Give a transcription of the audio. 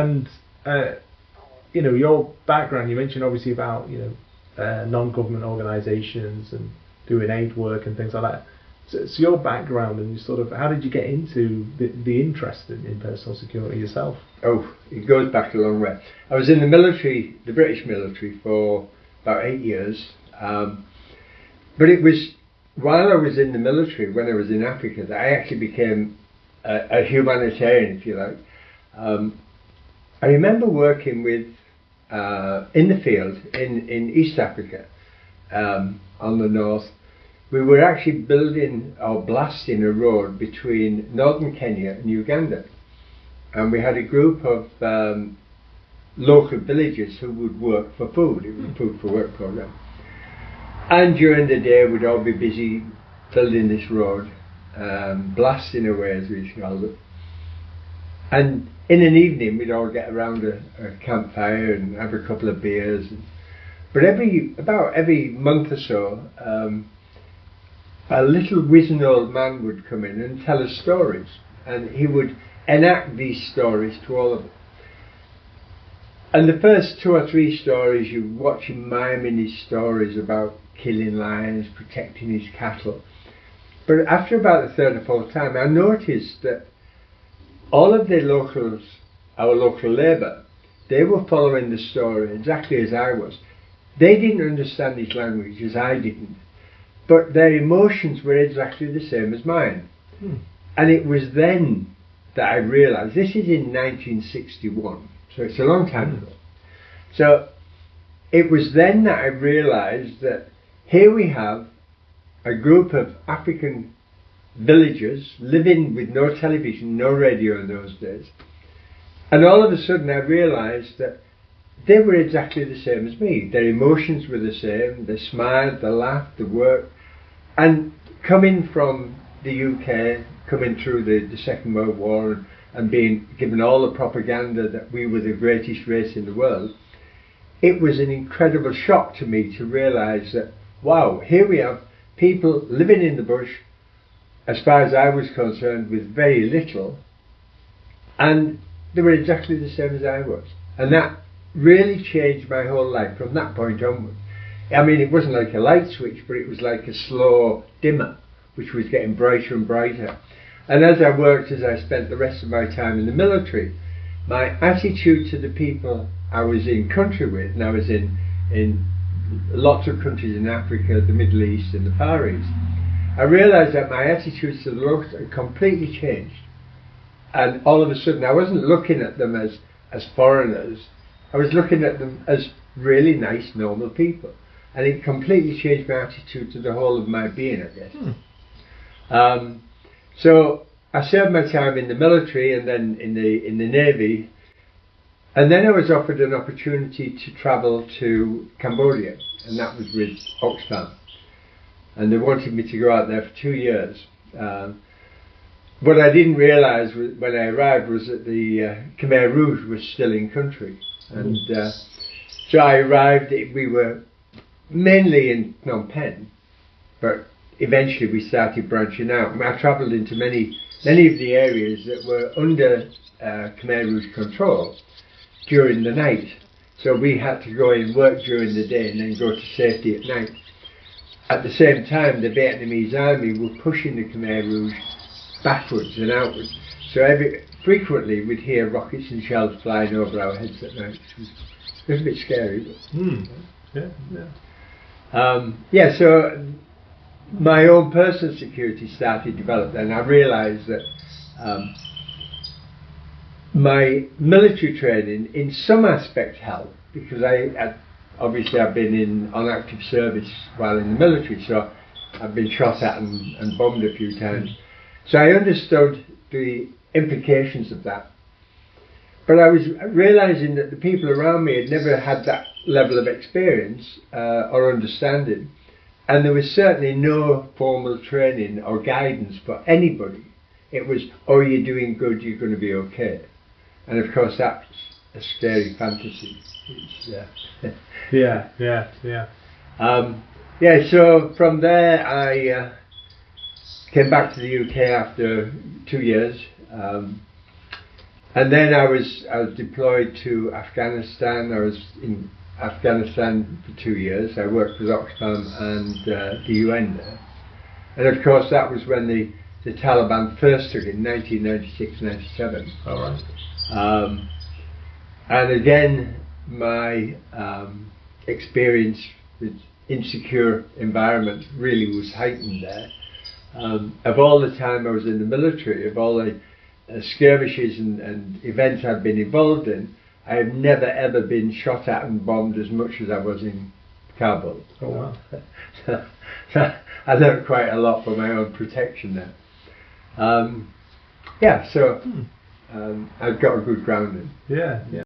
And your background. You mentioned obviously about non-government organisations and doing aid work and things like that. So your background and how did you get into the interest in personal security yourself? Oh, it goes back a long way. I was in the military, the British military, for about 8 years. But it was while I was in the military, when I was in Africa, that I actually became a humanitarian, if you like. I remember working with in the field in East Africa, on the north. We were actually building or blasting a road between northern Kenya and Uganda, and we had a group of local villagers who would work for food. It was a food for work program, and during the day we'd all be busy building this road, blasting away, as we called it. And in an evening we'd all get around a campfire and have a couple of beers. But about every month or so, a little wizened old man would come in and tell us stories, and he would enact these stories to all of us. And the first 2 or 3 stories, you watch him miming his stories about killing lions, protecting his cattle. But after about the 3rd or 4th time, I noticed that all of the locals, our local labour, they were following the story exactly as I was. They didn't understand his language as I didn't, but their emotions were exactly the same as mine. And it was then that I realised, this is in 1961, so it's a long time ago. So it was then that I realised that here we have a group of African villagers living with no television, no radio in those days, and all of a sudden I realised that they were exactly the same as me. Their emotions were the same. They smiled, they laughed, they worked. And coming from the UK, coming through the Second World War, and being given all the propaganda that we were the greatest race in the world, it was an incredible shock to me to realise that, wow, here we have people living in the bush, as far as I was concerned, with very little, and they were exactly the same as I was. And that really changed my whole life from that point onward. I mean, it wasn't like a light switch, but it was like a slow dimmer, which was getting brighter and brighter. And as I spent the rest of my time in the military, my attitude to the people I was in country with, and I was in lots of countries in Africa, the Middle East and the Far East, I realised that my attitudes to the locals had completely changed. And all of a sudden I wasn't looking at them as foreigners, I was looking at them as really nice, normal people. And it completely changed my attitude to the whole of my being, I guess. So I served my time in the military and then in the Navy. And then I was offered an opportunity to travel to Cambodia, and that was with Oxfam. And they wanted me to go out there for 2 years. What I didn't realise when I arrived was that the Khmer Rouge was still in country. And so I arrived, we were mainly in Phnom Penh, but eventually we started branching out. I travelled into many of the areas that were under Khmer Rouge control during the night. So we had to go and work during the day and then go to safety at night. At the same time, the Vietnamese army were pushing the Khmer Rouge backwards and outwards. So frequently we'd hear rockets and shells flying over our heads at night. It was a bit scary. But so my own personal security started to develop then. I realised that my military training in some aspect helped, because obviously I've been on active service while in the military, so I've been shot at and bombed a few times. So I understood the implications of that. But I was realising that the people around me had never had that level of experience or understanding. And there was certainly no formal training or guidance for anybody. It was, oh, you're doing good, you're going to be okay. And of course that's a scary fantasy. So from there I came back to the UK after 2 years. And then I was deployed to Afghanistan. I was in Afghanistan for 2 years. I worked with Oxfam and the UN there. And of course that was when the Taliban first took it in 1996-97. All right. And again, my experience with insecure environment really was heightened there. Of all the time I was in the military, of all the skirmishes and events I've been involved in, I have never ever been shot at and bombed as much as I was in Kabul. Oh wow. I learned quite a lot for my own protection there. Yeah, so I've got a good grounding. Yeah, yeah.